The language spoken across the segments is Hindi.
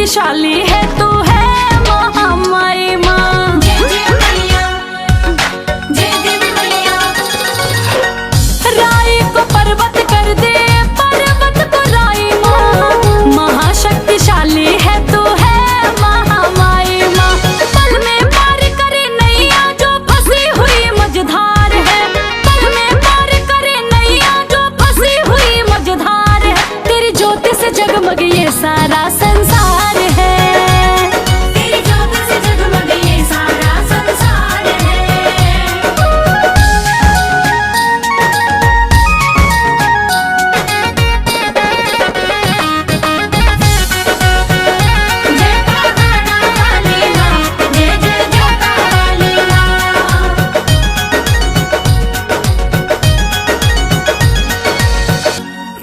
शक्तिशाली है तू है महामाई माँ। जय जय मैया, जय देवी मैया। राई को पर्वत कर दे, पर्वत को राई माँ। महाशक्तिशाली है तू है महामाई माँ। पल में पार करे नैया जो फंसी हुई मझधार है। पल में पार करे नैया जो फंसी हुई मझधार है। तेरी ज्योति से जगमग ये सारा संसार है। तेरी ज्योति से जगमग ये सारा संसार है। जय पहाड़ा वाली माँ, जय जय जोता वाली माँ।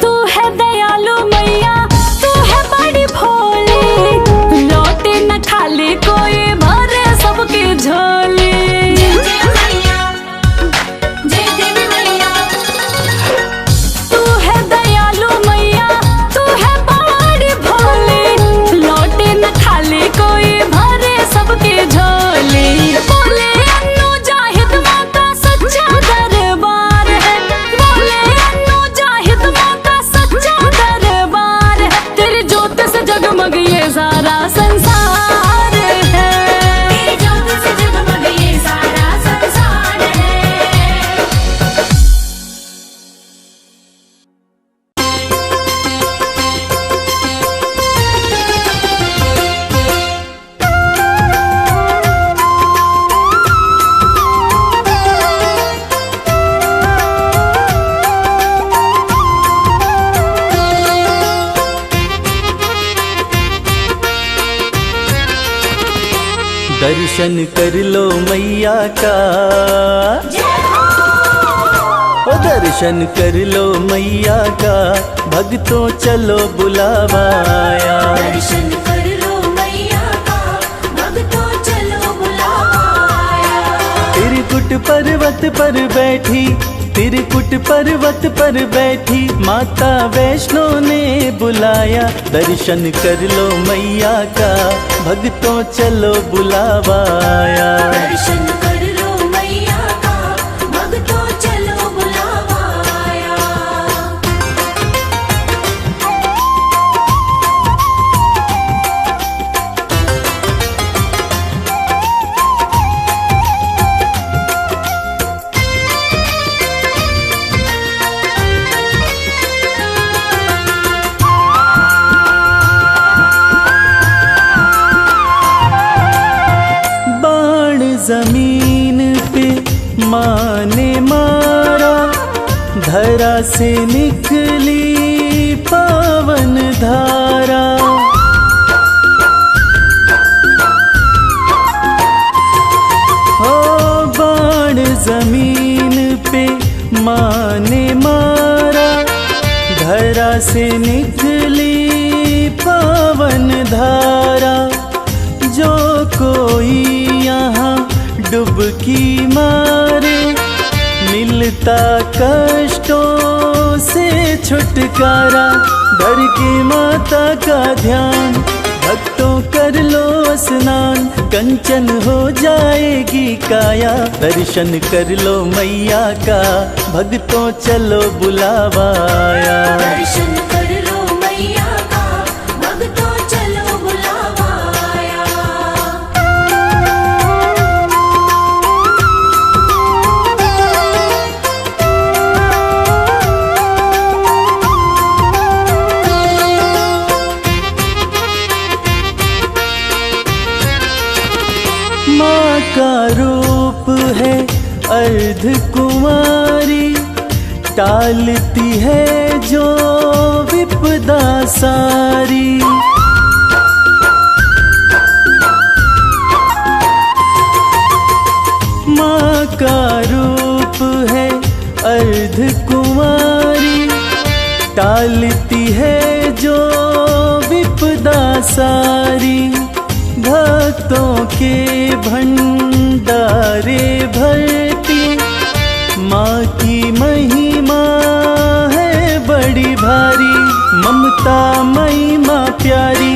तू है दयालु मैया, तू है बड़ी भोली। लौटे न खाली कोई, भरे सबकी झोली। जय जय मैया, जय देवी मैया। तू है दयालु मैया, तू है बड़ी भोली। लौटे न खाली कोई, भरे सबकी झोली। बोले अन्नू जाहिद माँ का सच्चा दरबार है। बोले अन्नू जाहिद माँ का सच्चा दरबार है। तेरी ज्योति से जगमग ये सारा संसार है। तेरी ज्योति से जगमग ये सारा संसार है। दर्शन कर लो मैया का, ओ दर्शन कर लो मैया का। भक्तों चलो बुलावाया। दर्शन कर लो मैया का, भक्तों चलो बुलाया। त्रिकुट पर्वत पर बैठी, त्रिकुट पर्वत पर बैठी माता वैष्णो ने बुलाया। दर्शन कर लो मैया का, भक्तों चलो बुलावाया। दर्शन कर लो मैया का, भक्तों चलो बुलावाया। बाण जमीन पे माँ ने मारा, धरा से निकली पावन धारा। ओ बाण जमीन पे माँ ने मारा, धरा से निकली पावन धारा। जो कोई यहाँ डुबकी मारे, मिलता कष्टों से छुटकारा। धर के माता का ध्यान, भक्तों कर लो स्नान। कंचन हो जाएगी काया। दर्शन कर लो मैया का, भक्तों चलो बुलावाया। दर्शन कर लो मैया का, भक्तों चलो बुलावाया। माँ का रूप है अर्ध कुमारी, टालती है जो विपदा सारी। माँ का रूप है अर्ध कुमारी, टालती है जो विपदा सारी। भक्तों के भंडारे भरती माँ की महिमा है बड़ी भारी। ममता मई माँ प्यारी,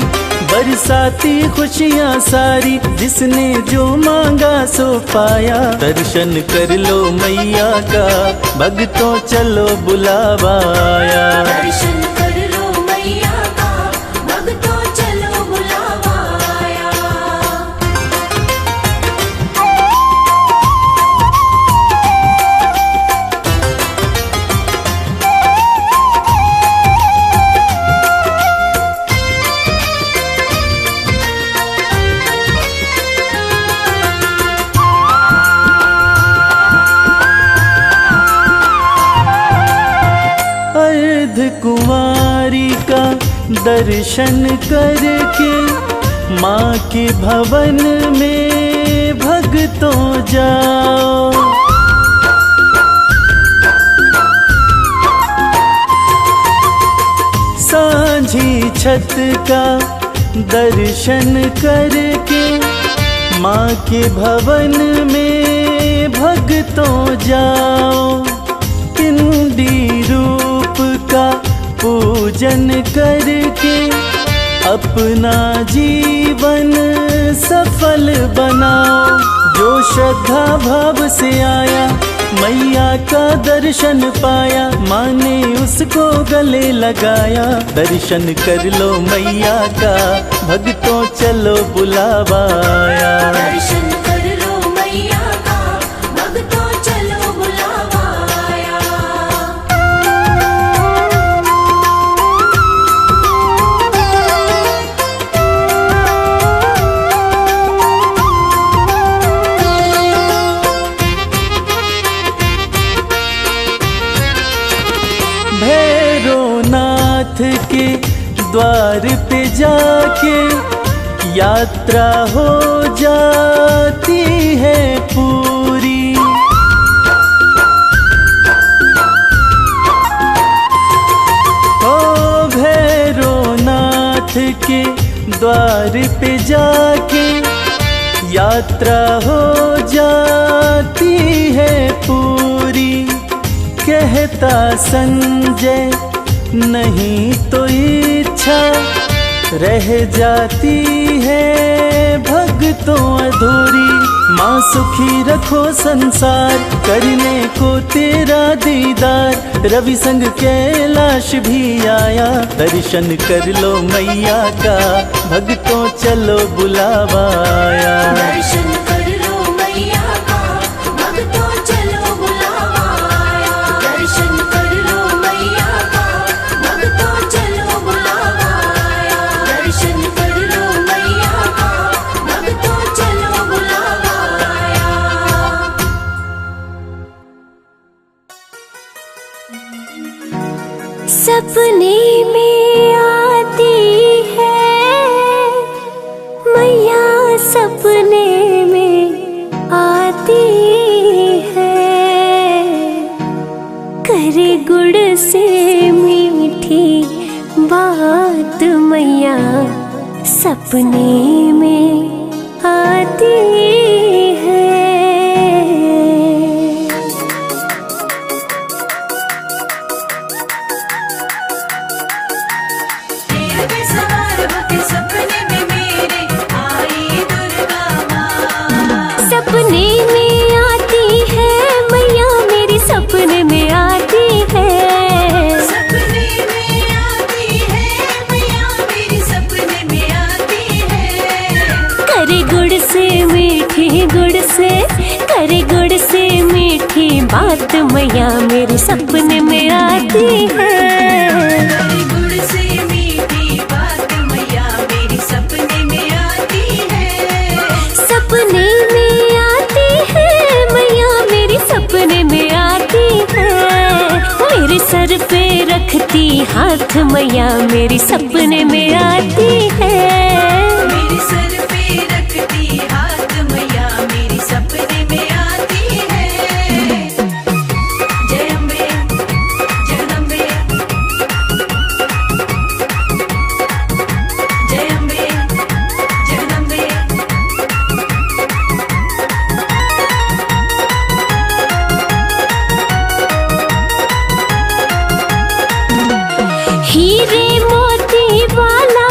बरसाती खुशियाँ सारी, जिसने जो मांगा सो पाया। दर्शन कर लो मैया का, भक्तों चलो बुलावा आया। दर्शन कर लो मैया का, भक्तों चलो बुलावा आया। कुंवारी का दर्शन करके, माँ के भवन में भक्तों जाओ। सांझी छत का दर्शन करके, माँ के भवन में भक्तों जाओ। पिंडी रूप का पूजन करके, अपना जीवन सफल बनाओ। जो श्रद्धा भाव से आया, मैया का दर्शन पाया। माँ ने उसको गले लगाया। दर्शन कर लो मैया का, भक्तों चलो बुलावा आया। दर्शन कर लो मैया का, भक्तों चलो बुलावा आया। भैरवनाथ के द्वार पे जाके, यात्रा हो जाती है पूरी। ओ भैरवनाथ के द्वार पे जाके, यात्रा हो जाती है पूरी। कहता संजय नहीं तो इच्छा रह जाती है भक्तों अधूरी। माँ सुखी रखो संसार, करने को तेरा दीदार। रवि संग कैलाश भी आया। दर्शन कर लो मैया का, भक्तों चलो बुलावा आया। दर्शन कर लो मैया का, भक्तों चलो बुलावा आया। दर्शन कर लो मैया का, भक्तों चलो बुलावा आया। दर्शन कर लो मैया का, भक्तों चलो बुलावा आया। सपने में आती है मैया, सपने में आती है। करे गुड़ से मीठी बात मैया, सपने में आती है। तेरे पे सवार होके सपने में मेरे आई दुर्गा माँ। सपने में आती है मैया मेरी, सपने में आती है। सपने में आती है मैया मेरी, सपने में आती है। करे गुड़ से मीठी, गुड़ से करे गुड़ से मीठी बात मैया मेरे सपने में आती है। करे गुड़ से मीठी बात मैया मेरी, सपने में आती है। सपने में आती है मैया मेरी, सपने में आती है। मेरे सर पे रखती हाथ मैया मेरी, सपने में आती है। मेरे सर पे रखती हाथ मैया मेरी, सपने में आती है। जय अम्बे जगदम्बे, जय अम्बे जगदम्बे। हीरे मोती वाला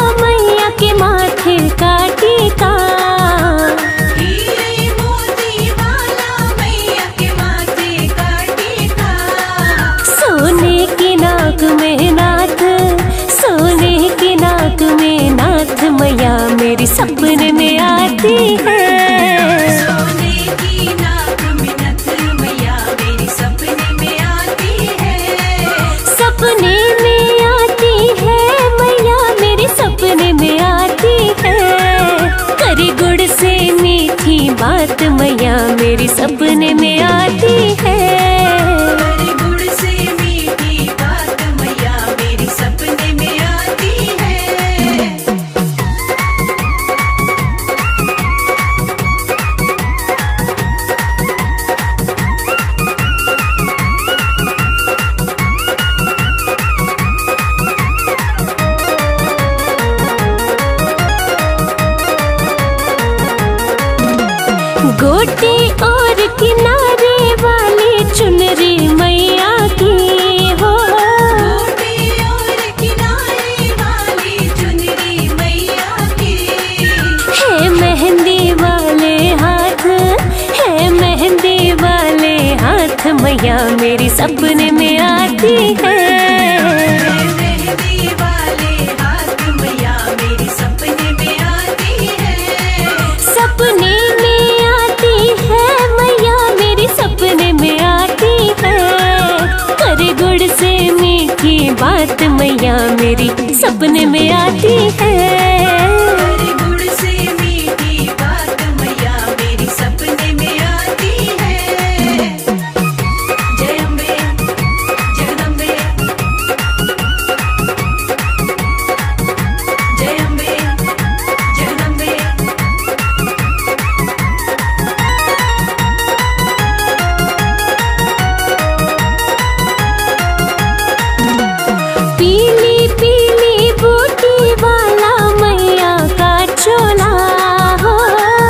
में नाथ मैया मेरी सपने में आती है। सोने की नाक में नथ मैया मेरी सपने में आती है। सपने में आती है मैया मेरी सपने में आती है। करी गुड़ से मीठी बात मैया मेरी सपने में आती है। हरे गुड़ से मीठी बात मैया मेरी सपने में आती है। गोटी और किनारे वाली चुनरी मैया की हो। गोटी और किनारे वाली चुनरी मैया की। है मेहंदी वाले हाथ, है मेहंदी वाले हाथ मैया मेरी सपने में आती है। मेहंदी वाले हाथ मैया मेरी सपने में आती है। सपने में आती है मैया मेरी सपने में आती है। करे गुड़ से मीठी बात मैया मेरी सपने में आती है। हरे गुड़ से मीठी बात मैया मेरी सपने में आती है। जय अम्बे जगदम्बे, जय अम्बे जगदम्बे। पीली पीली बूटी वाला मैया का चोला हो।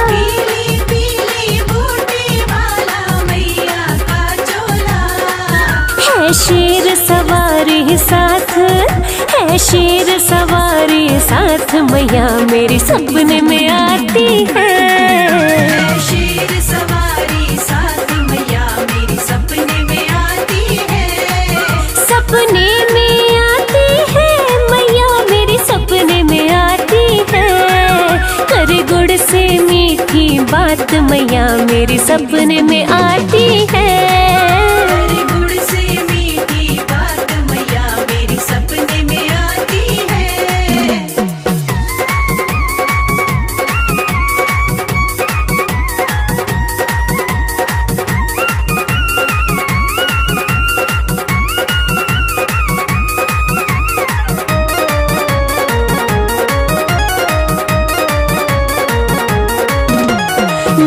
पीली पीली बूटी वाला मैया का चोला। है शेर सवारी साथ, है शेर सवारी साथ मैया मेरी सपने में आती है। शेर सवारी साथ मैया मेरी सपने में आती है। सपने में आती है मैया मेरी सपने में आती है। करे गुड़ से मीठी बात मैया मेरी सपने में आती है। हरे गुड़ से मीठी बात मैया मेरी सपने में आती है।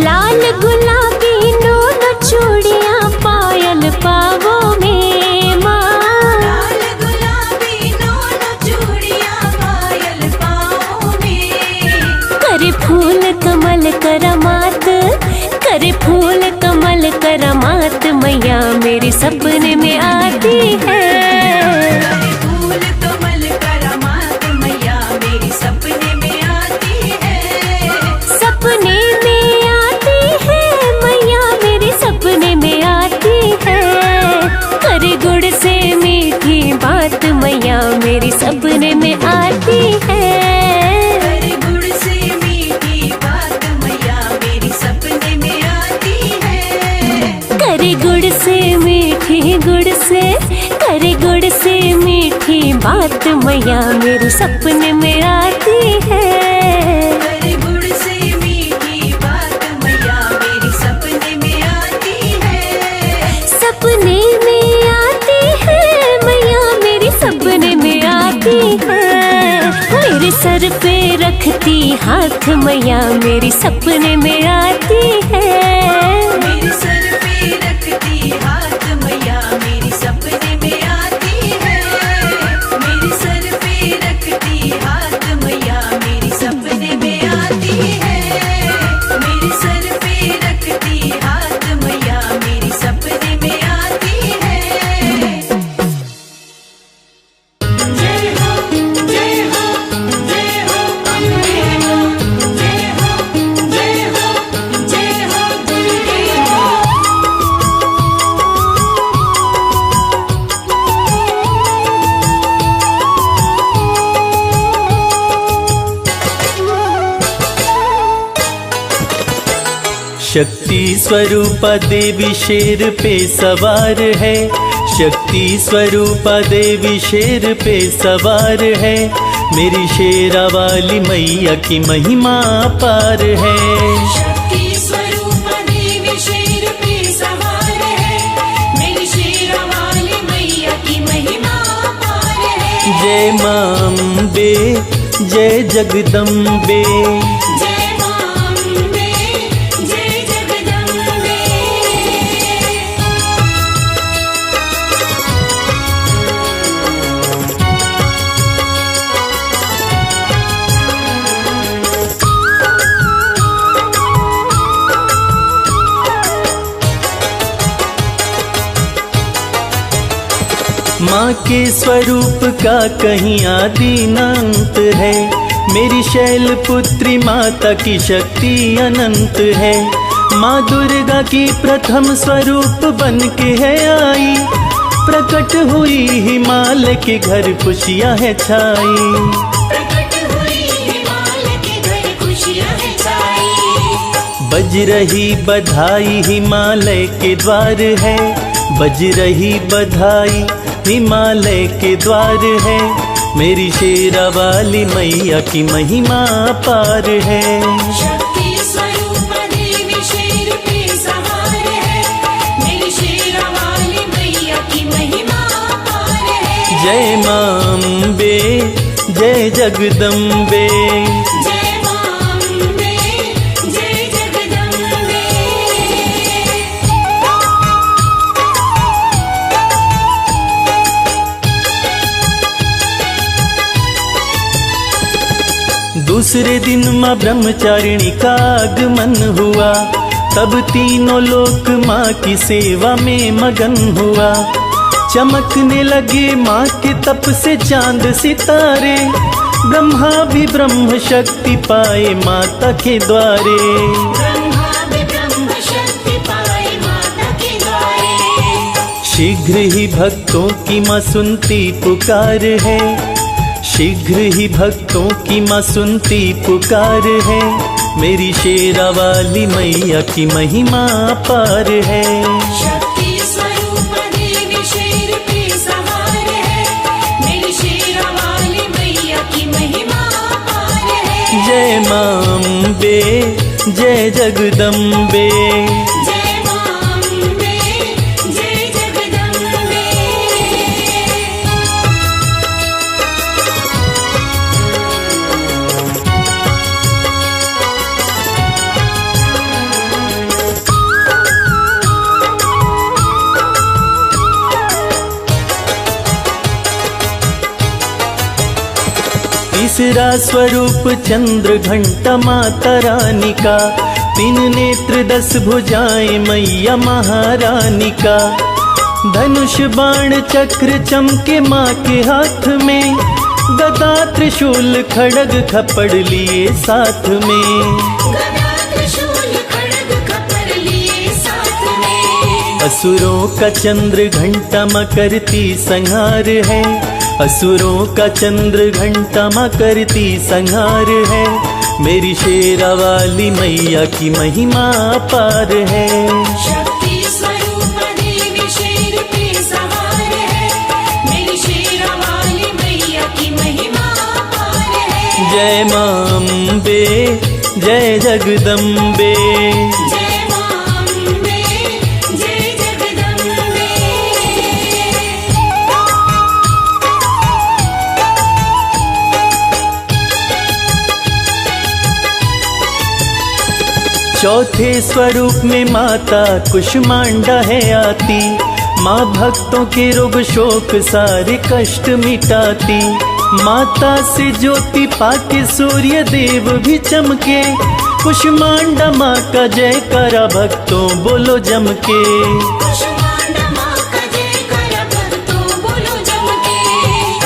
लाल गुलाबी दोनों चूड़ियां पायल पावो में माँ। लाल गुलाबी दोनों चूड़ियां पायल पाँव में। करे फूल कमल करमात, करे फूल कमल करमात मैया मेरी सपने में आती है। हरे फूल कमल करामात मैया मेरी सपने में आती है। सपने में आती है मैया मेरी सपने में आती है। करे गुड़ से मीठी बात मैया मेरी सपने में आती है। हरे गुड़ से मीठी बात मैया मेरी सपने में आती है। करे गुड़ से मीठी गुड़ से, करे गुड़ से मीठी बात मैया मेरी सपने में आती है। हरे गुड़ से मीठी बात मैया मेरी सपने में आती है। सपने में आती है मैया मेरी सपने में आती है। मेरे सर पे रखती हाथ मैया मेरी सपने में आती है। मेरे सर पे रखती हाथ मैया मेरी सपने में आती है। मेरे सर पे रखती हाथ मैया मेरी सपने में आती है। मेरे सर पे रखती हाथ मैया मेरी सपने में आती है। जय हो जय हो जय हो अम्बे हो। जय हो जय हो जय हो शक्ति स्वरूपा देवी शेर पे सवार है, शक्ति स्वरूपा देवी शेर पे सवार है। मेरी शेरा वाली मैया की महिमा अपार है। शक्ति स्वरूप देवी शेर पे सवार है, मेरी शेरा वाली मैया की महिमा अपार है। जय मां अम्बे, जय जगदम्बे, जय मां अम्बे, जय जगदम्बे। माँ के स्वरूप का कहीं आदि न अंत है। मेरी शैल पुत्री माता की शक्ति अनंत है। माँ दुर्गा की प्रथम स्वरूप बन के है आई, प्रकट हुई हिमालय के घर खुशियाँ है छाई। प्रकट हुई हिमालय के घर खुशियाँ है छाई। बज रही बधाई हिमालय के द्वार है, बज रही बधाई हिमालय के द्वार है। मेरी शेरा वाली मैया की महिमा अपार है। शक्ति स्वरूप देवी शेर पे सवार है, मेरी शेरा वाली मैया की महिमा अपार है। जय मां अम्बे, जय जगदम्बे, जय मां अम्बे, जय जगदम्बे। दूसरे दिन माँ ब्रह्मचारिणी का आगमन हुआ, तब तीनों लोक माँ की सेवा में मगन हुआ। चमकने लगे माँ के तप से चांद सितारे, ब्रह्मा भी ब्रह्म शक्ति पाए माता के द्वारे। ब्रह्मा भी ब्रह्म शक्ति पाए माता के द्वारे। शीघ्र ही भक्तों की माँ सुनती पुकार है, शीघ्र ही भक्तों की माँ सुनती पुकार है। मेरी शेरा वाली मैया की महिमा अपार है। शक्ति स्वरूप देवी शेर पे सवार है, मेरी शेरा वाली मैया की महिमा अपार है। जय मां अम्बे, जय जगदम्बे, जय मां अम्बे, जय जगदम्बे। तीसरा स्वरूप चंद्र घंटा माता रानी का, तीन नेत्र 10 भुजाएं मैया महारानी का। धनुष बाण चक्र चमके माँ के हाथ में, गदा त्रिशूल खड़ग खपड़ लिए साथ में। गदा त्रिशूल खड्ग खपर लिए साथ में। असुरों का चंद्र घंटा माँ करती संहार है, असुरों का चंद्र घंटा माँ करती संहार है। मेरी शेरा वाली मैया की महिमा अपार है। शक्ति स्वरूप देवी शेर पे सवार है, मेरी शेरा वाली मैया की महिमा अपार है। जय मां अम्बे, जय जगदम्बे, जय मां अम्बे, जय जगदम्बे। चौथे स्वरूप में माता कुष्मांडा है आती। माँ भक्तों के रोग शोक सारे कष्ट मिटाती। माता से ज्योति पाके सूर्य देव भी चमके, कुष्मांडा माँ का जयकारा भक्तों बोलो जम के। कुष्मांडा माँ का जयकारा भक्तों बोलो जम के।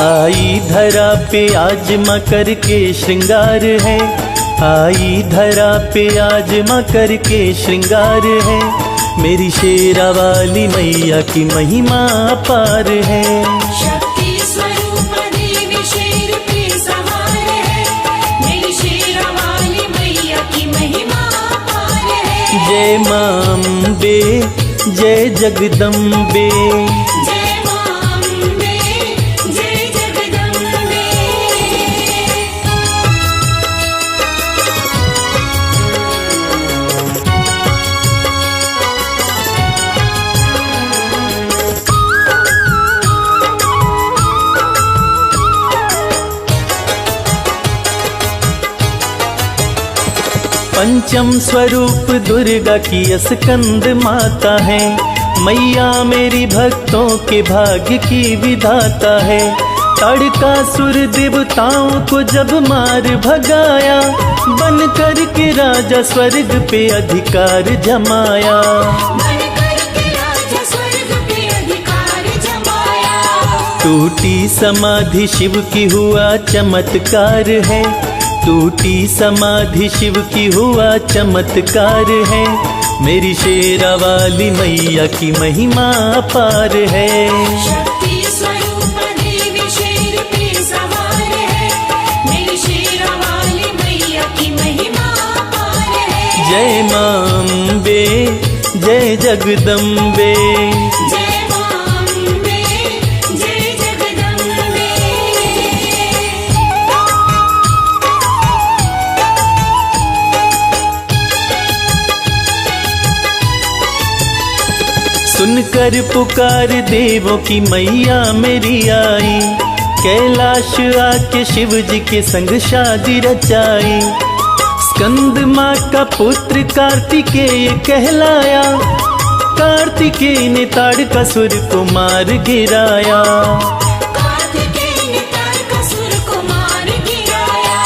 आई धरा पे आज माँ करके श्रृंगार है, आई धरा पे आज माँ करके श्रृंगार है। मेरी शेरा वाली मैया की महिमा अपार है। शक्ति स्वरूप देवी शेर पे सवार है, मेरी शेरा वाली मैया की महिमा अपार है। जय मां अम्बे, जय जगदम्बे। जय मां अम्बे, जय जगदम्बे। पंचम स्वरूप दुर्गा की स्कंद माता है। मैया मेरी भक्तों के भाग्य की विधाता है। ताड़कासुर देवताओं को जब मार भगाया, बन कर के राजा स्वर्ग पे अधिकार जमाया। बनकर के राजा स्वर्ग पे अधिकार जमाया। टूटी समाधि शिव की हुआ चमत्कार है। टूटी समाधि शिव की हुआ चमत्कार है। मेरी शेरा वाली मैया की महिमा अपार है। शक्ति स्वरूप देवी शेर पे सवार है। मेरी शेरा वाली मैया की महिमा अपार है। जय मां अम्बे, जय जगदम्बे। जय मां अम्बे, जय जगदम्बे। सुनकर पुकार देवों की मैया मेरी आई। कैलाश आके शिव जी के संग शादी रचाई। स्कंद माँ का पुत्र कार्तिकेय कहलाया। कार्तिकेय ने ताड़कासुर को मार गिराया। कार्तिकेय ने तारकासुर को मार गिराया।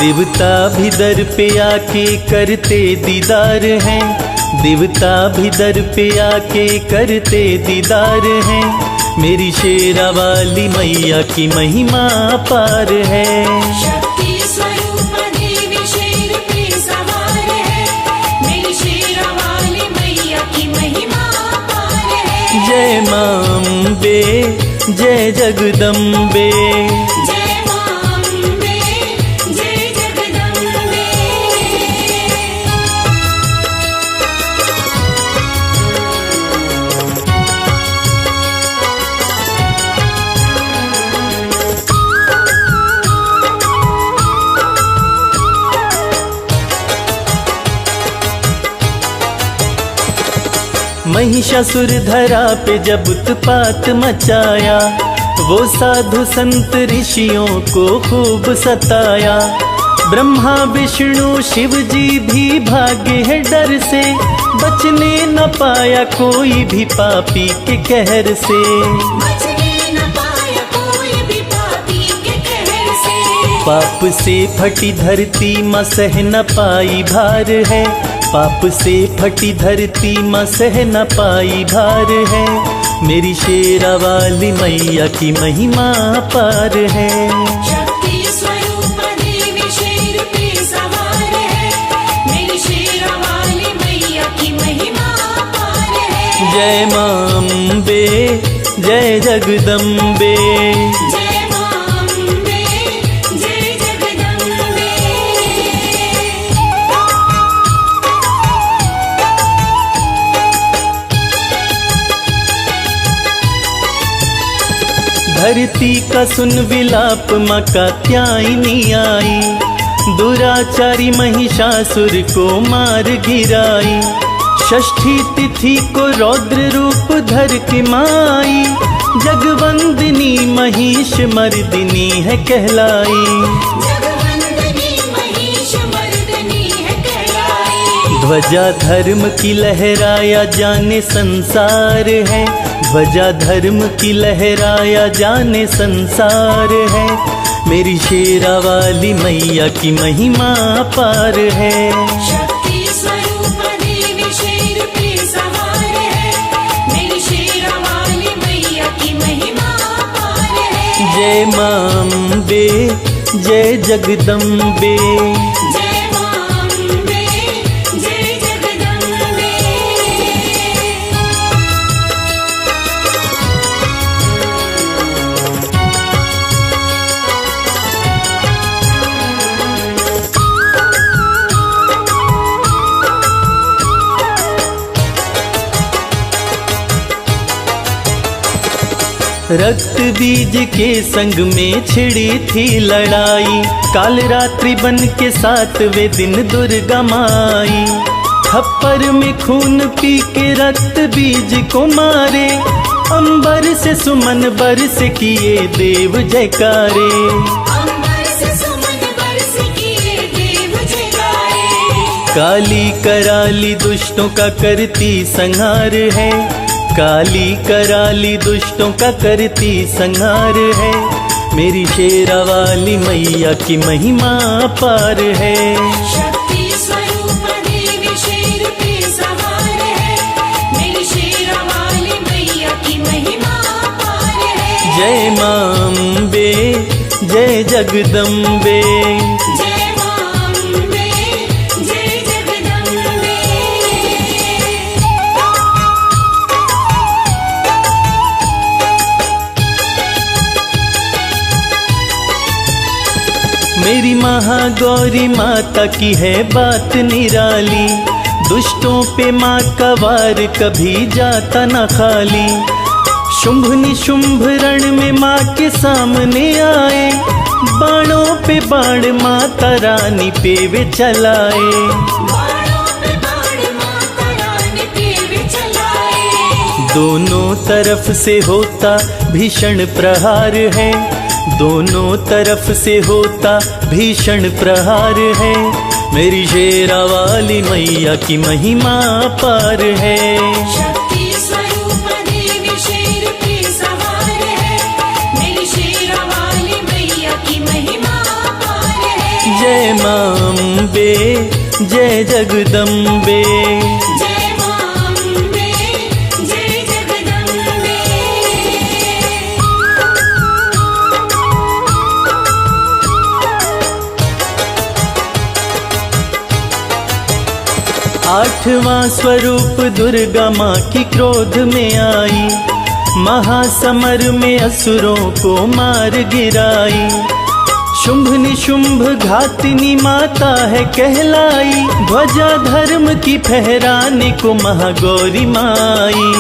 देवता भी दर पे आके करते दीदार हैं। देवता भी दर पे आके करते दीदार हैं। मेरी शेरा वाली मैया की महिमा अपार है। शक्ति स्वरूप देवी शेर पे सवार है। मेरी शेरा वाली मैया की महिमा अपार है। जय मां अम्बे, जय जगदम्बे। जय मां अम्बे, जय जगदम्बे। महिषासुर धरा पे जब उत्पात मचाया, वो साधु संत ऋषियों को खूब सताया। ब्रह्मा विष्णु शिव जी भी भागे हैं डर से, बचने न पाया कोई भी पापी के कहर से। बचने न पाया कोई भी पापी के कहर से। पाप से फटी धरती माँ सह न पाई भार है। पाप से फटी धरती माँ सह न पाई भार है। मेरी शेरा वाली मैया की महिमा अपार है। शक्ति स्वरूप देवी शेर पे सवार है। मेरी शेरा वाली मैया की महिमा अपार है। जय मां अम्बे, जय जगदम्बे। जय मां अम्बे, जय जगदम्बे। धरती का सुन विलाप माँ कात्यायनी आई। दुराचारी महिषासुर को मार गिराई। षष्ठी तिथि को रौद्र रूप धर के माई। जगवंदिनी महिष मर्दिनी है कहलाई। जगवंदनी महिष मर्दनी है कहलाई। ध्वजा धर्म की लहराया जाने संसार है। ध्वजा धर्म की लहराया जाने संसार है। मेरी शेरा वाली मैया की महिमा अपार है। शक्ति स्वरूप देवी शेर पे सवार है। मेरी शेरा वाली मैया की महिमा अपार है। जय मां अम्बे, जय जगदम्बे। जय मां अम्बे, जय जगदम्बे। रक्त बीज के संग में छिड़ी थी लड़ाई, काल रात्रि बन के 7वें दिन दुर्गा माई। खप्पर में खून पी के रक्त बीज को मारे, अंबर से सुमन बरस किए देव जयकारे। अंबर से सुमन बरस किए देव जयकारे। काली कराली दुष्टों का करती संहार है, काली कराली दुष्टों का करती संहार है। मेरी शेरा वाली मैया की महिमा अपार है। शक्ति स्वरूप देवी शेर पे सवार है, मेरी शेरा वाली मैया की महिमा अपार है। जय मां अम्बे, जय जगदम्बे। जय मां अम्बे, जय जगदम्बे। मेरी महागौरी माता की है बात निराली, दुष्टों पे माँ का वार कभी जाता न खाली। शुंभ निशुंभ रण में माँ के सामने आए, बाणों पे बाण माता रानी पे वे चलाए। बाणों पे बाण माता रानी पे वे चलाए। दोनों तरफ से होता भीषण प्रहार है, दोनों तरफ से होता भीषण प्रहार है। मेरी शेरा वाली मैया की महिमा अपार है। शक्ति स्वरूप देवी शेर पे सवार है, मेरी शेरा वाली मैया की महिमा अपार है। जय मां अम्बे, जय जगदम्बे। जय मां अम्बे, जय जगदम्बे। 8वां स्वरूप दुर्गा माँ की क्रोध में आई, महासमर में असुरों को मार गिराई। शुंभ निशुंभ घातिनी माता है कहलाई, ध्वजा धर्म की फहराने को महागौरी माई।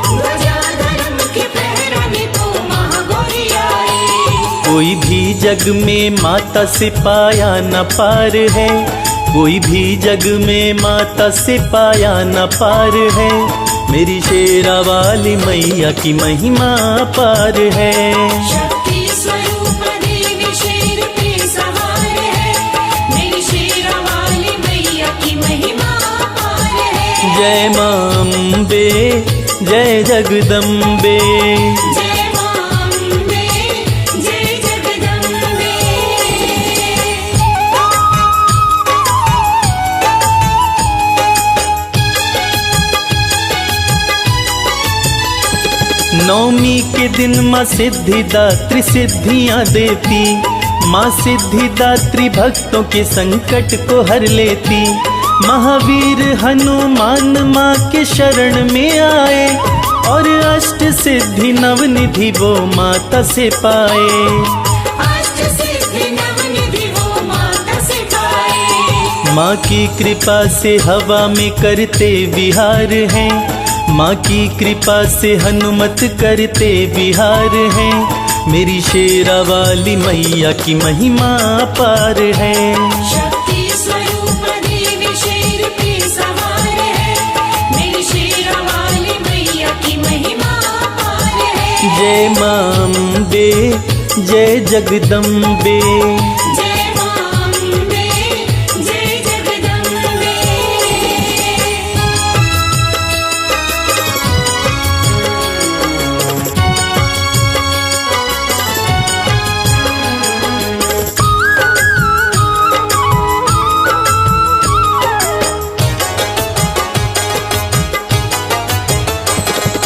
ध्वजा धर्म के फहराने को महागौरी आई। कोई भी जग में माता से पाया न पार है, कोई भी जग में माता से पाया न पार है। मेरी शेरा वाली मैया की महिमा अपार है। शक्ति स्वरूप देवी शेर पे सवार है, मेरी शेरा वाली मैया की महिमा अपार है। जय मां अम्बे, जय जगदम्बे। जय मां अम्बे, जय जगदम्बे। नवमी के दिन माँ सिद्धिदात्री सिद्धियाँ देती, माँ सिद्धिदात्री भक्तों के संकट को हर लेती। महावीर हनुमान माँ के शरण में आए, और अष्ट सिद्धि नवनिधि वो माता से पाए। अष्ट सिद्धि नवनिधि वो माता से पाए। माँ की कृपा से हवा में करते विहार हैं, माँ की कृपा से हनुमत करते विहार हैं। मेरी शेरा वाली मैया की महिमा अपार है। शक्ति स्वरूप देवी शेर पे सवार है, मेरी शेरा वाली मैया की महिमा अपार है। जय मां अम्बे, जय जगदम्बे। जय मां अम्बे, जय जगदम्बे।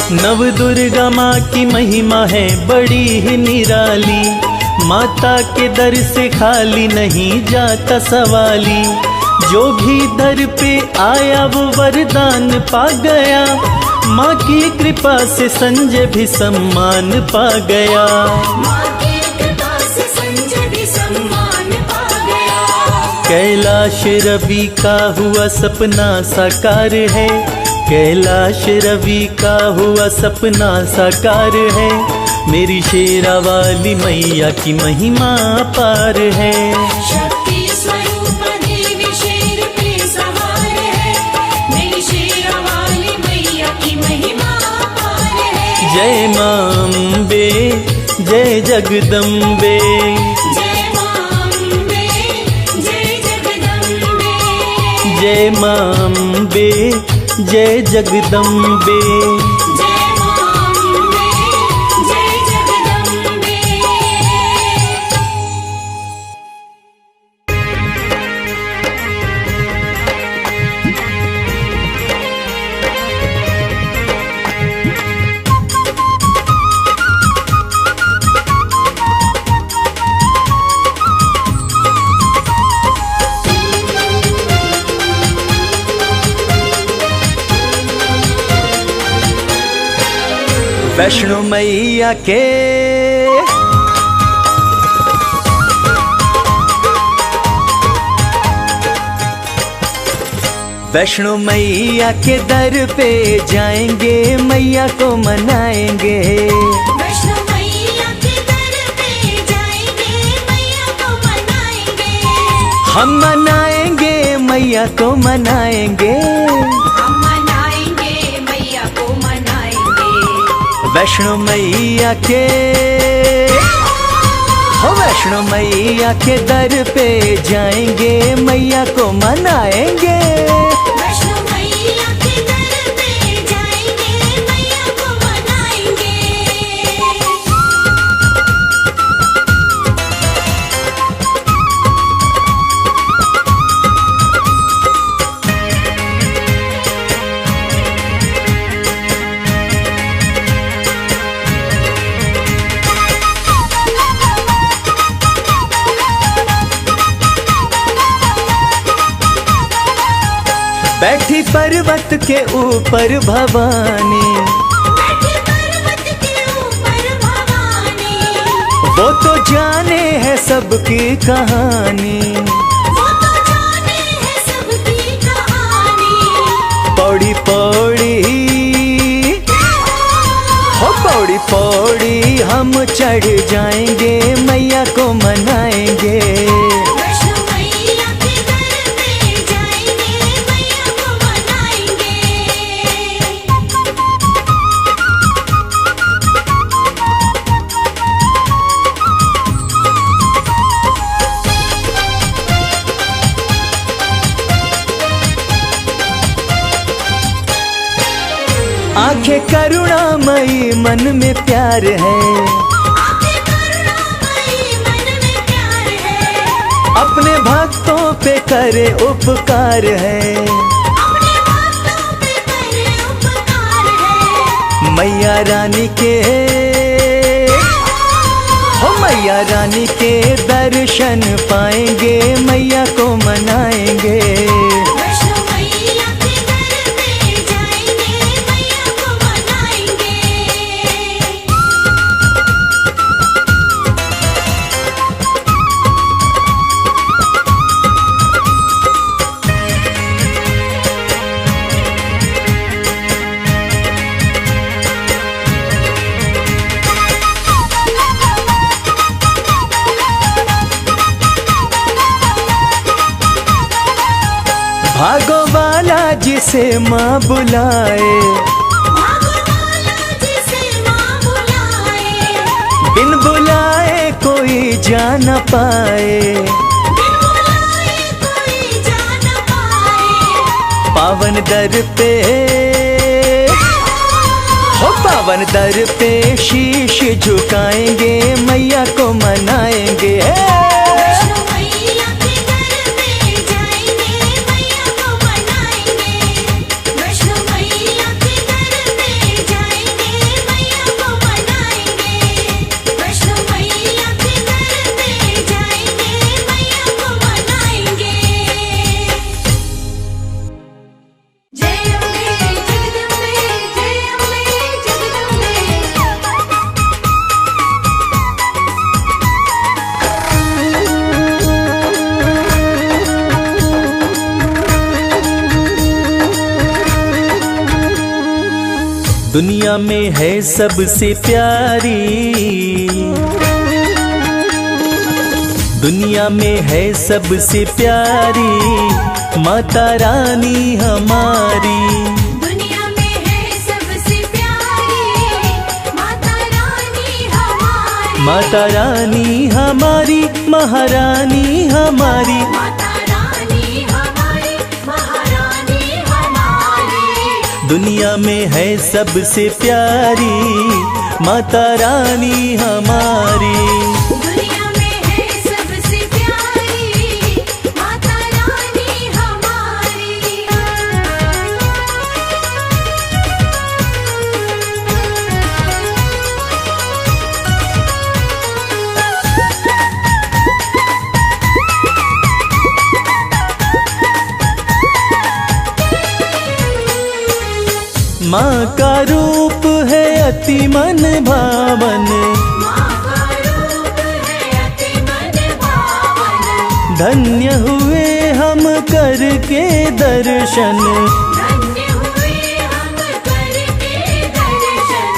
नव दुर्गा माँ की महिमा है बड़ी ही निराली, माता के दर से खाली नहीं जाता सवाली। जो भी दर पे आया वो वरदान पा गया, माँ की कृपा से संजय भी सम्मान पा गया। माँ की कृपा से संजय भी सम्मान पा गया। कैलाश रवि का हुआ सपना साकार है, कैलाश रवि का हुआ सपना साकार है। मेरी शेरा वाली मैया की महिमा पार है। शक्ति स्वरूप देवी शेर पे सवार है, मेरी शेरा वाली मैया की महिमा पार है। जय मां अम्बे जय जगदम्बे, जय मां अम्बे जय जगदम्बे, जय मां अम्बे जय जगदम्बे। जय मां अम्बे जय जगदम्बे। वैष्णो मैया के वैष्णो मैया के दर पे जाएंगे, मैया को मनाएंगे। वैष्णो मैया के दर पे जाएंगे, मैया को मनाएंगे। हम मनाएंगे मैया को मनाएंगे, हम मनाएंगे मैया को मनाएंगे। वैष्णो मैया के हो वैष्णो मैया के दर पे जाएंगे, मैया को मनाएंगे। वैष्णो मैया के दर पे जाएंगे, मैया को मनाएंगे। बैठी पर्वत के ऊपर भवानी, बैठी पर्वत के ऊपर भवानी, वो तो जाने है सबकी कहानी। वो तो जाने है सबकी कहानी। पौड़ी पौड़ी हो पौड़ी पौड़ी हम चढ़ जाएंगे, मैया को मनाएंगे। वैष्णो मैया के दर पे जाएंगे, मैया को मनाएंगे। आंखें करुणामयी मन में प्यार है, आंखें करुणामयी मन में प्यार है। अपने भक्तों पे करे उपकार है। अपने भक्तों पे करे उपकार है। मैया रानी के हो मैया रानी के दर्शन पाएंगे, मैया को मनाएंगे। वैष्णो मैया के दर पे जाएंगे, मैया को मनाएंगे। भागो वाला जिसे माँ बुलाए, भागो वाला जिसे माँ बुलाए, बिन बुलाए कोई जा न पाए। बिन बुलाए कोई जा न पाए। पावन दर पे हो पावन दर पे शीश झुकाएंगे, मैया को मनाएंगे। वैष्णो मैया के दर पे जाएंगे, मैया को मनाएंगे। वैष्णो मैया के दर पे जाएंगे, मैया को मनाएंगे। वैष्णो मैया के दर पे जाएंगे, मैया को मनाएंगे। जय अम्बे जगदम्बे, जय अम्बे जगदम्बे। दुनिया में है सबसे प्यारी, दुनिया में है सबसे प्यारी माता रानी हमारी। दुनिया में है सबसे प्यारी माता रानी हमारी। माता रानी हमारी महारानी हमारी। माता रानी हमारी महारानी हमारी। दुनिया में है सबसे प्यारी माता रानी हमारी। दुनिया में है सबसे प्यारी माता रानी हमारी। माँ का रूप है अति मन भावन, माँ का रूप है अति मन भावन। धन्य हुए हम करके दर्शन। धन्य हुए हम करके दर्शन।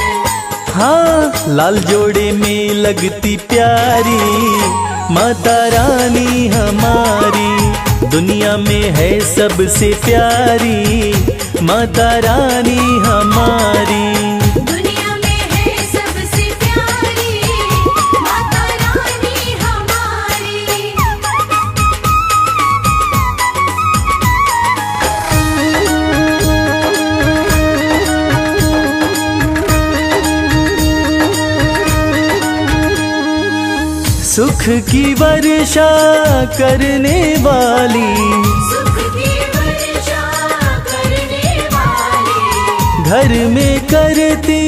हाँ लाल जोड़े में लगती प्यारी माता रानी हमारी। दुनिया में है सबसे प्यारी माता रानी हमारी। दुनिया में है सबसे प्यारी माता रानी हमारी। सुख की वर्षा करने वाली, सुख की वर्षा करने वाली। घर में करती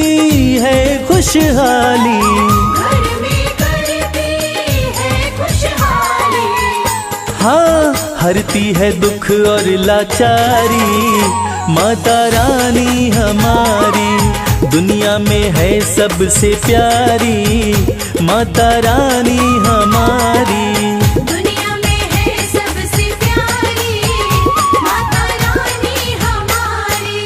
है खुशहाली। घर में करती है खुशहाली। हाँ हरती है दुख और लाचारी माता रानी हमारी। दुनिया में है सबसे प्यारी माता रानी हमारी। दुनिया में है सबसे प्यारी माता रानी हमारी।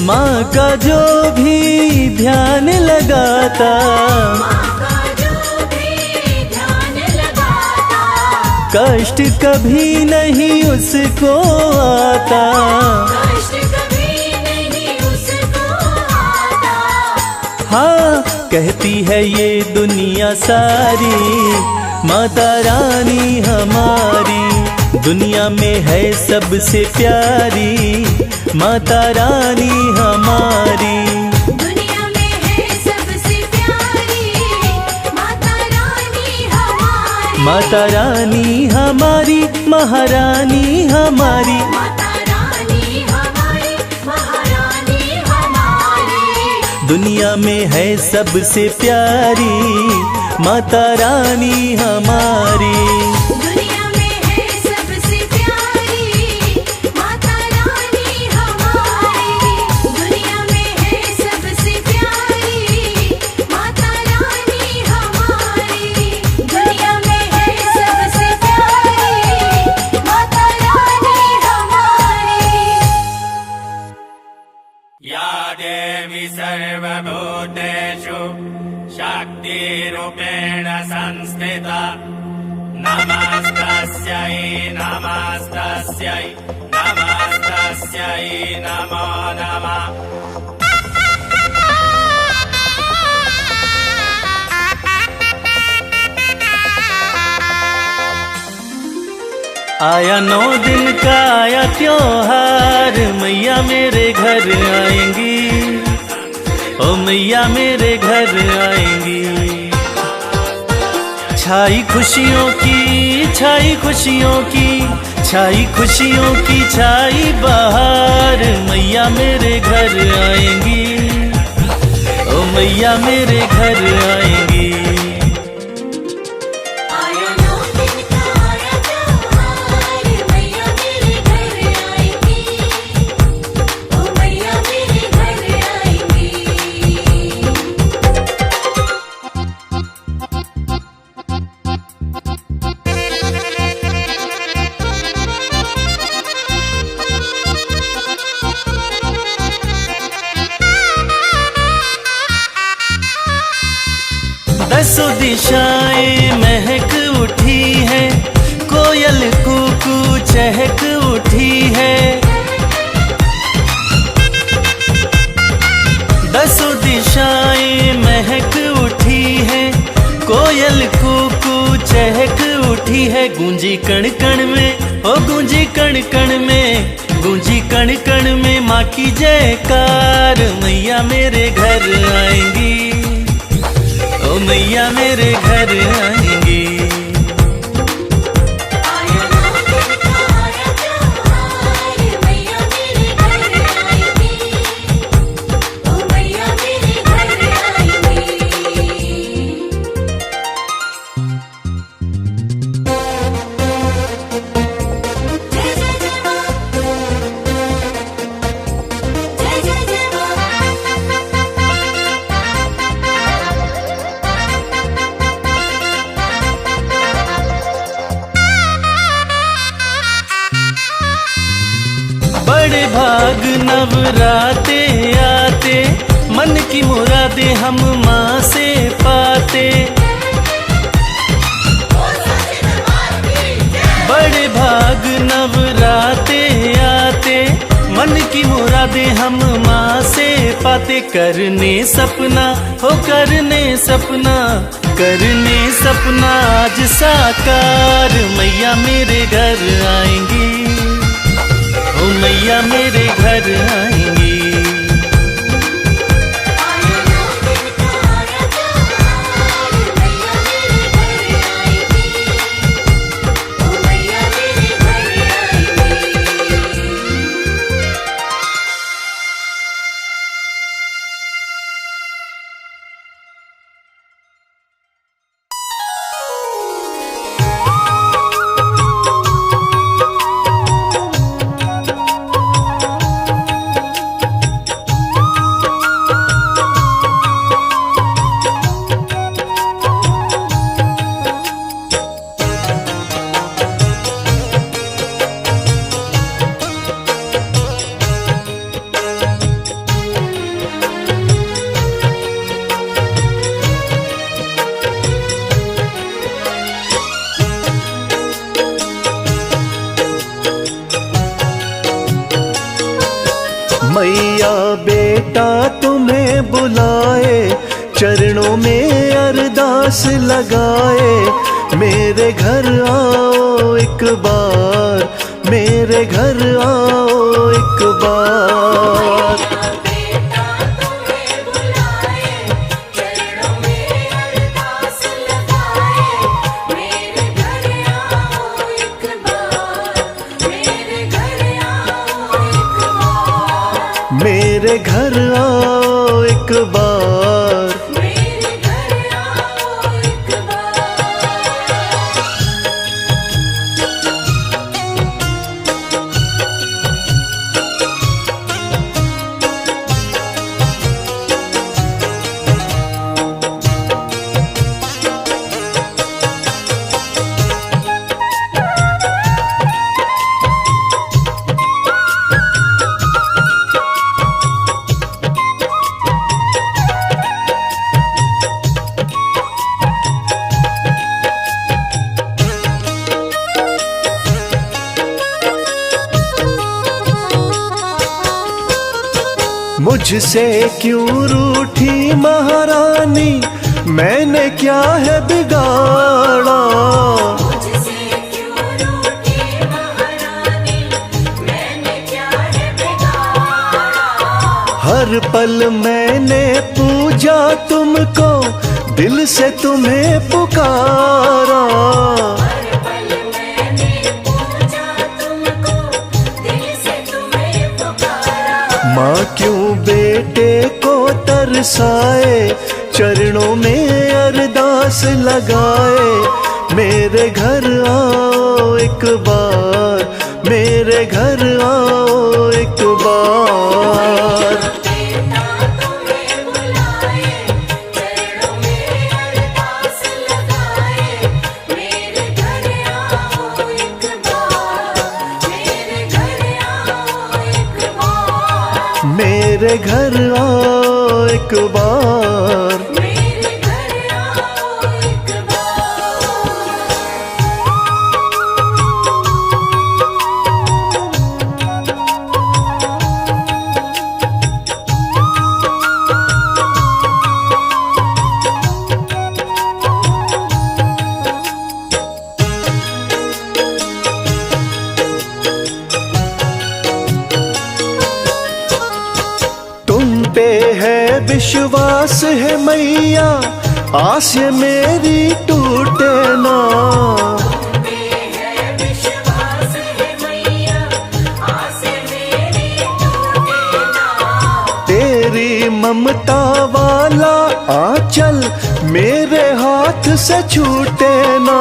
माँ का जो भी ध्यान लगाता, माँ का जो भी ध्यान लगाता। कष्ट कभी नहीं उसको आता। कष्ट कभी नहीं उसको आता। हाँ कहती है ये दुनिया सारी माता रानी हमारी। दुनिया में है सबसे प्यारी माता रानी हमारी। दुनिया में है सबसे प्यारी माता रानी हमारी। माता रानी हमारी महारानी हमारी। माता रानी हमारी महारानी हमारी। दुनिया में है सबसे प्यारी माता रानी हमारी। दुनिया में है सबसे प्यारी माता रानी हमारी। दुनिया में है सबसे प्यारी माता रानी हमारी। दुनिया में है सबसे प्यारी माता रानी हमारी। या देवी सर्वभूतेषु शक्तिरूपेण संस्थिता नमस्तस्यै नमस्तस्यै नमस्तस्यै नमो नमः। आया 9 दिन का आया त्योहार, मैया मेरे घर आएंगी, ओ मैया मेरे घर आएंगी। छाई खुशियों की, छाई खुशियों की, छाई खुशियों की छाई बहार, मैया मेरे घर आएंगी, ओ मैया मेरे घर आएंगी। आया 9 दिन का आया त्योहार, मैया मेरे घर आएगी, ओ दसों दिशाएं महक उठी है, कोयल कूकू चहक उठी है। दसों दिशाएं महक उठी है, कोयल कूकू चहक उठी है। गूंजी कण कण में, ओ गूंजी कण कण में, गूंजी कण कण में माँ की जयकार। मैया मेरे घर आएंगी, ओ मैया मेरे घर आएंगी। आया नौमी का आया त्योहार, मैया मेरे घर आएंगी, ओ मैया मेरे घर आएंगी। जय जय जय माँ, जय जय जय माँ। बड़े भाग नवराते आते, मन की मुरादें हम माँ से पाते। बड़े भाग नवराते आते, मन की मुरादें हम माँ से पाते। करने सपना हो करने सपना, करने सपना आज साकार। मैया मेरे घर आएंगी, ओ मैया मेरे घर आएंगी। आया नौमी का आया त्योहार, मैया मेरे घर आएंगी, ओ मैया मेरे घर आएंगी। मैया बेटा तुम्हें बुलाए, चरणों में अरदास लगाए। मेरे घर आओ एक बार, मेरे घर आओ एक बार। बेटा तुम्हें बुलाए, चरणों में अरदास लगाए। मेरे घर आओ एक बार, मेरे घर आओ एक बार। मेरे घर आओ एक बार। मेरे घर आओ एक बार। मुझसे क्यों रूठी महारानी, मैंने क्या है बिगाड़ा। मुझसे क्यों रूठी महारानी, मैंने क्या है बिगाड़ा। हर पल मैंने पूजा तुमको, दिल से तुम्हें पुकारा। हर पल मैंने पूजा तुमको, दिल से तुम्हें पुकारा। माँ क्यों बेटे को तरसाए, चरणों में अरदास लगाए। मेरे घर आओ एक बार, मेरे घर आओ एक बार। बेटा तुम्हें बुलाए, चरणों में अरदास लगाए। मेरे घर आओ एक बार, मेरे घर आओ एक बार। मेरे घर आओ एक बार। मेरे घर आओ विश्वास है मैया, आस ये मेरी टूटे ना। तेरी ममता वाला आंचल मेरे हाथ से छूटे ना।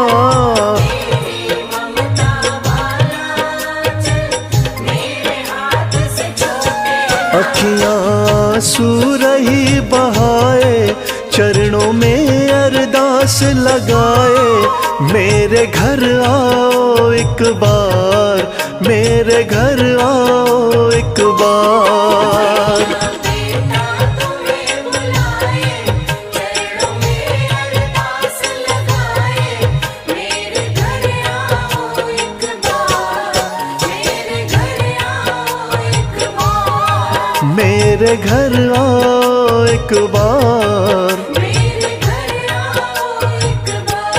अखियां आंसू रही बहाए, चरणों में अरदास लगाए। मेरे घर आओ एक बार, मेरे घर आओ एक बार। मेरे घर आओ एक बार। मेरे घर आओ एक बार।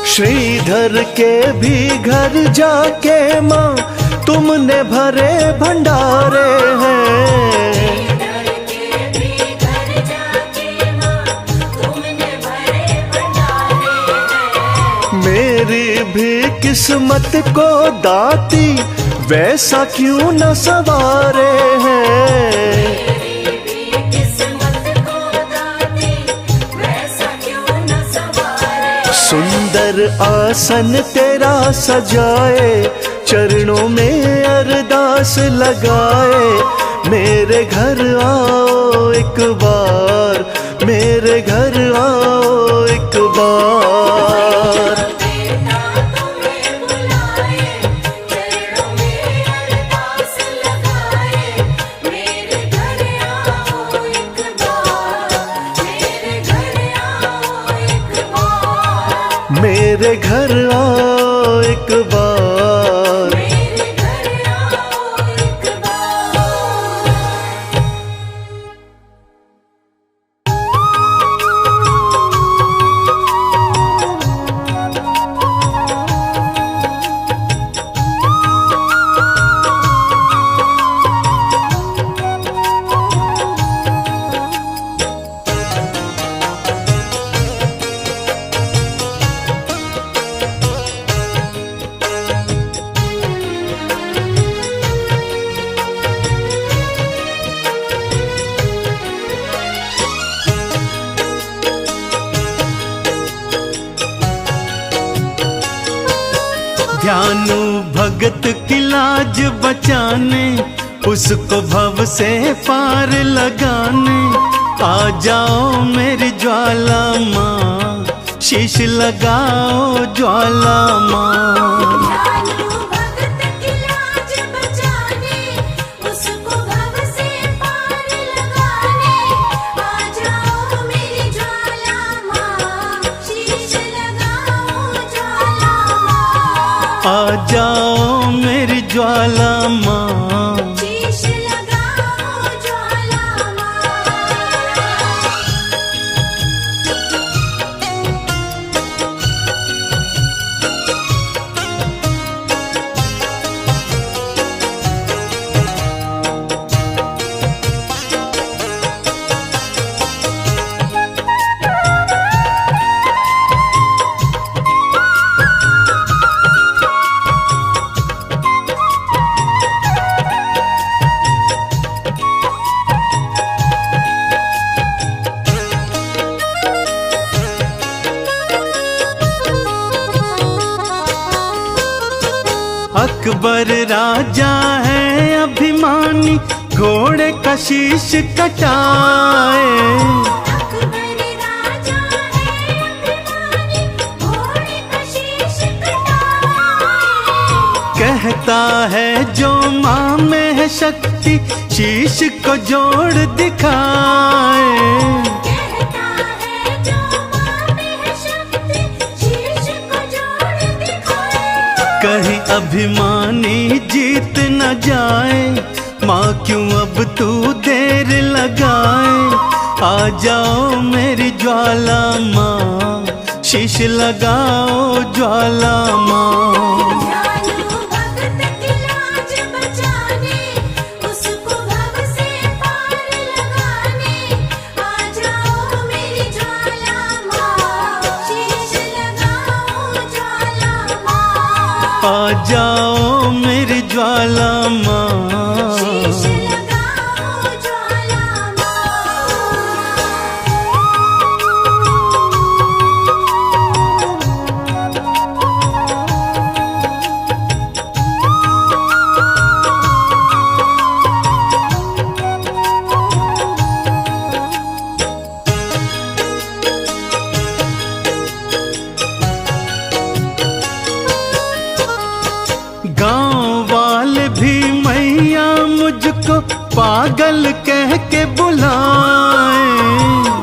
श्रीधर के भी घर जाके माँ तुमने भरे भंडारे हैं। मेरी भी किस्मत को दाती वैसा क्यों न सवारे हैं। सुंदर आसन तेरा सजाए, चरणों में अरदास लगाए। मेरे घर आओ एक बार, मेरे घर आओ एक बार। मेरे घर आओ एक बार। मेरे घर आओ एक बार। ध्यानु भगत की लाज बचाने, उसको भव से पार लगाने। आ जाओ मेरी ज्वाला माँ, शीश लगाओ ज्वाला माँ। आ जाओ मेरी ज्वाला माँ, शीश लगाओ ज्वाला माँ। अकबर राजा है अभिमानी, घोड़े का शीश कटाए। अकबर राजा है अभिमानी, घोड़े का शीश कटाए। कहता है जो माँ में है शक्ति शीश को जोड़ दिखाए। कहता है जो माँ में है शक्ति शीश को जोड़ दिखाए। कहीं अभिमानी जीत न जाए, माँ क्यों अब तू देर लगाए। आ जाओ मेरी ज्वाला माँ, शीश लगाओ ज्वाला माँ। दयालु भक्त की लाज बचाने, उसको भव से पार लगाने। आ जाओ मेरी ज्वाला माँ, शीश लगाओ ज्वाला माँ। आ जाओ मेरी ज्वाला माँ। शीश लगाओ ज्वाला माँ। गांव वाले भी मैया मुझको पागल कह के बुलाए।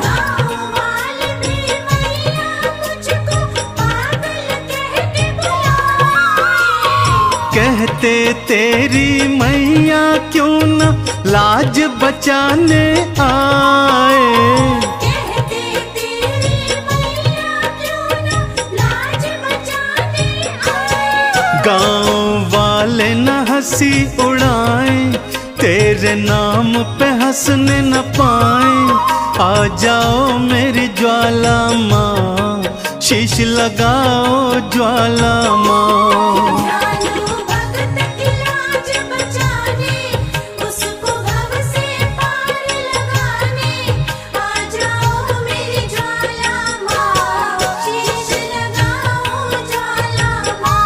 गाँव वाले भी मैया मुझको पागल कह के बुलाए। कहते तेरी मैया क्यों न लाज बचाने आए। कहते तेरी मैया क्यों न लाज बचाने आए। गांव वाले न हंसी उड़ाए, तेरे नाम पे हंसने न पाए। आ जाओ मेरी ज्वाला माँ, शीश लगाओ ज्वाला माँ। दयालु भक्त की लाज बचाने, उसको भव से पार लगाने। आ जाओ मेरी ज्वाला माँ, शीश लगाओ ज्वाला माँ।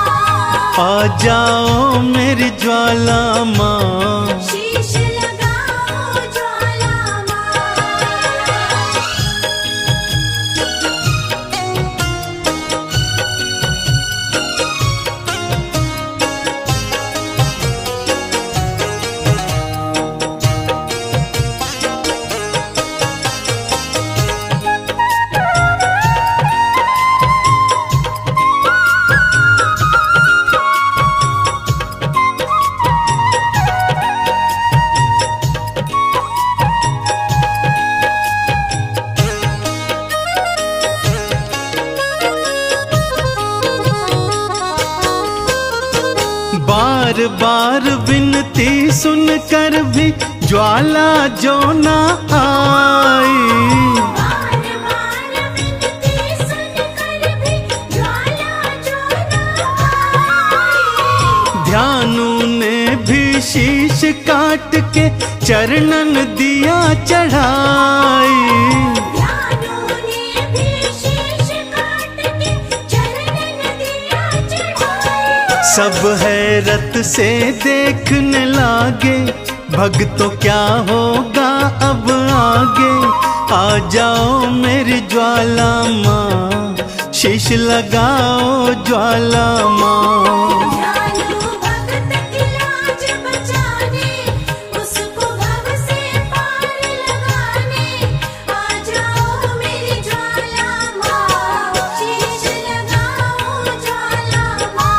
आ जाओ मेरी ज्वाला माँ। शीश लगाओ ज्वाला माँ। बार बार विनती सुनकर भी ज्वाला जो न आई। बार बार विनती सुनकर भी ज्वाला जो न आई। ध्यानु ने भी शीश काट के चरणन दिया चढ़ाई। ध्यानु ने भी शीश काट के चरणन दिया चढ़ाए। सब हैरत से देखने लागे, भक्तों क्या होगा अब आगे। आ जाओ मेरी ज्वाला माँ, शीश लगाओ ज्वाला माँ। दयालु भक्त की लाज बचाने, उसको भव से पार लगाने। आ जाओ मेरी ज्वाला माँ, शीश लगाओ ज्वाला माँ।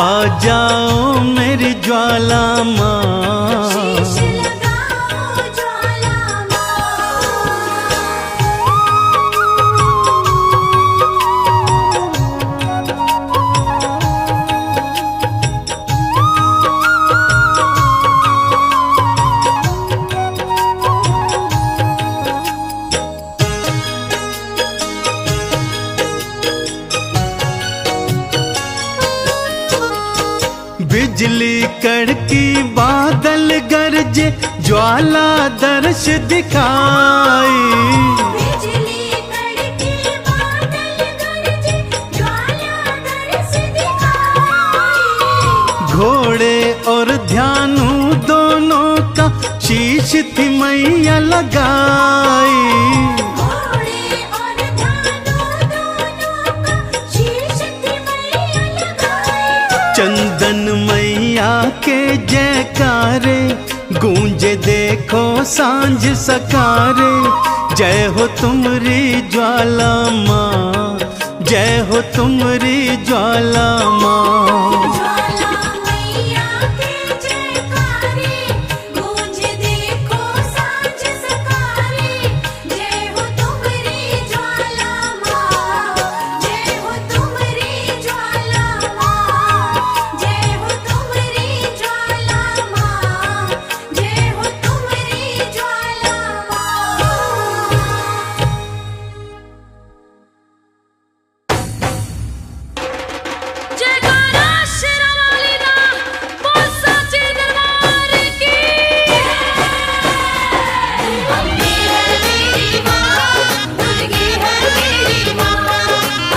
आ जाओ मेरी ज्वाला माँ। शीश लगाओ ज्वाला माँ। बिजली कड़की बादल गरजे, ज्वाला दर्श दिखाई। बिजली कड़की बादल गरजे, ज्वाला दर्श दिखाई। घोड़े और ध्यानु दोनों का शीश थी मैया लगाई। घोड़े और ध्यानु दोनों का शीश थी मैया लगाई। चंदन मई गूंजे देखो सांझ सकारे, जय हो तुमरी ज्वाला माँ, जय हो तुमरी ज्वाला माँ। ज्वाला मैया के जयकारे, गूंज देखो सांझ सकारे, जय हो तुमरी ज्वाला माँ, जय हो तुमरी ज्वाला माँ, जय हो तुमरी ज्वाला माँ, जय हो तुमरी ज्वाला माँ। जयकारा शेरावाली दा, बोल साचे दरबार की। अम्बे है मेरी माँ, दुर्गे है मेरी माँ,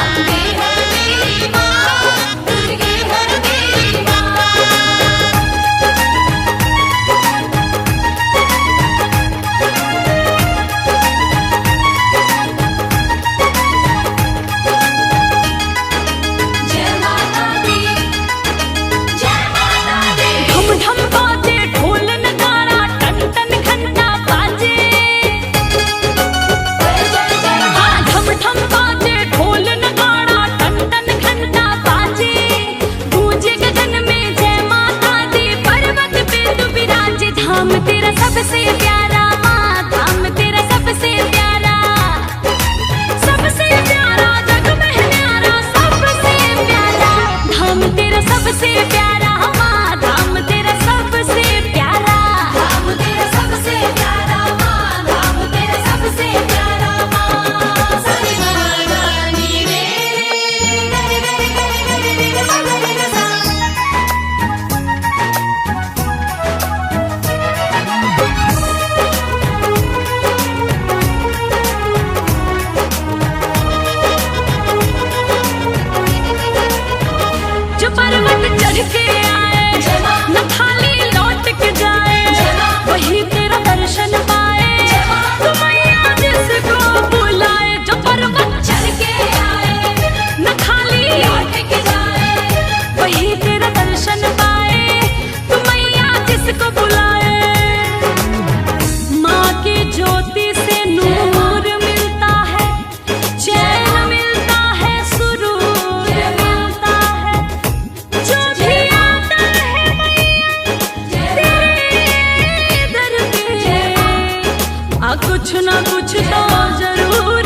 अम्बे है मेरी माँ, दुर्गे है मेरी माँ। जय माता दी, जय माता दी। ढम ढम बाजे ढोल नगाड़ा, टन टन घंटा बाजे। हाँ, ढम ढम बाजे ढोल नगाड़ा, टन टन घंटा बाजे। गूंजे गगन में जय माता दी, पर्वत पे तू विराजे। धाम तेरा सबसे प्यारा माँ, धाम तेरा सबसे प्यारा, सबसे प्यारा जग में न्यारा, सबसे प्यारा। धाम तेरा सबसे प्यारा माँ, धाम तेरा सबसे प्यारा। धाम तेरा सबसे प्यारा माँ, धाम तेरा सबसे प्यारा माँ। सरे गा नी रे, रे रे रे रे रे रे रे रे सा। जो पर्वत चढ़ के आए, न खाली लौट के जाए, वही तेरा दर्शन पाए। तू मैया जिसको बुलाए, जो पर्वत चढ़ के आए, न खाली लौट के जाए, वही तेरा दर्शन पाए। तू मैया जिसको बुलाए, माँ की ज्योति से नूर मिलता है, चैन मिलता है, सुरूर मिलता है। जो भी आता है मैया तेरे दर पे, कुछ ना कुछ तो जरूर